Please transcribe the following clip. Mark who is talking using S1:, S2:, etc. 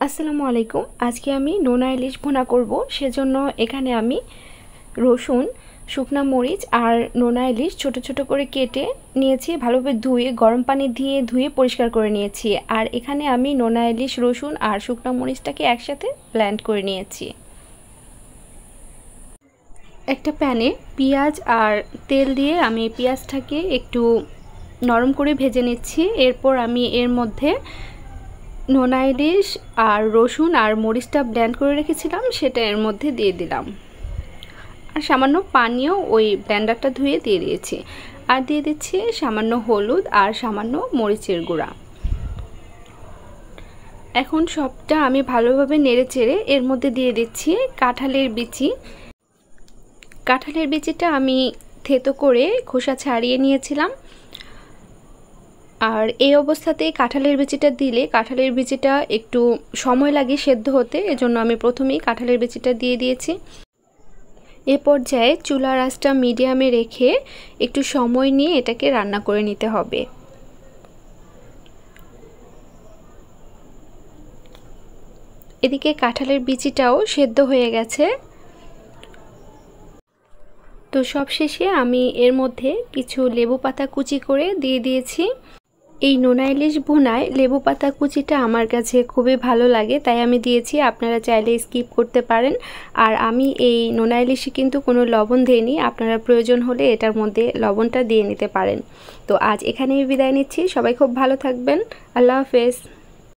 S1: আসসালামু আলাইকুম। আজকে আমি নোনা ইলিশ ভুনা করব। সেজন্য এখানে আমি রসুন, শুকনা মরিচ আর নোনা ইলিশ ছোট ছোট করে কেটে নিয়েছি, ভালোভাবে ধুয়ে গরম পানি দিয়ে ধুয়ে পরিষ্কার করে নিয়েছি। আর এখানে আমি নোনা ইলিশ, রসুন আর শুকনা মরিচটাকে একসাথে ব্লেন্ড করে নিয়েছি। একটা প্যানে পেঁয়াজ আর তেল দিয়ে আমি পেঁয়াজটাকে একটু নরম করে ভেজে নিচ্ছি। এরপর আমি এর মধ্যে নোনা ইলিশ আর রসুন আর মরিচটা ব্লেন্ড করে রেখেছিলাম সেটা এর মধ্যে দিয়ে দিলাম। আর সামান্য পানিও ওই ব্লেন্ডারটা ধুয়ে দিয়ে দিয়েছি। আর দিয়ে দিচ্ছি সামান্য হলুদ আর সামান্য মরিচের গুঁড়া। এখন সবটা আমি ভালোভাবে নেড়েচেড়ে এর মধ্যে দিয়ে দিচ্ছি কাঁঠালের বিচি। কাঁঠালের বিচিটা আমি থেতো করে খোসা ছাড়িয়ে নিয়েছিলাম। আর এই অবস্থাতেই কাঁঠালের বিচিটা দিলে কাঁঠালের বিচিটা একটু সময় লাগে সেদ্ধ হতে, এজন্য আমি প্রথমেই কাঁঠালের বিচিটা দিয়ে দিয়েছি। এ পর্যায়ে চুলার আঁচটা মিডিয়ামে রেখে একটু সময় নিয়ে এটাকে রান্না করে নিতে হবে। এদিকে কাঁঠালের বিচিটাও সেদ্ধ হয়ে গেছে। তো সবশেষে আমি এর মধ্যে কিছু লেবু পাতা কুচি করে দিয়ে দিয়েছি। এই নোনা ইলিশ ভুনায় লেবু পাতা কুচিটা আমার কাছে খুবই ভালো লাগে, তাই আমি দিয়েছি। আপনারা চাইলে স্কিপ করতে পারেন। আর আমি এই নোনা ইলিশে কিন্তু কোনো লবণ দিইনি, আপনারা প্রয়োজন হলে এটার মধ্যে লবণটা দিয়ে নিতে পারেন। তো আজ এখানেই বিদায় নিচ্ছি। সবাই খুব ভালো থাকবেন। আল্লাহ হাফেজ।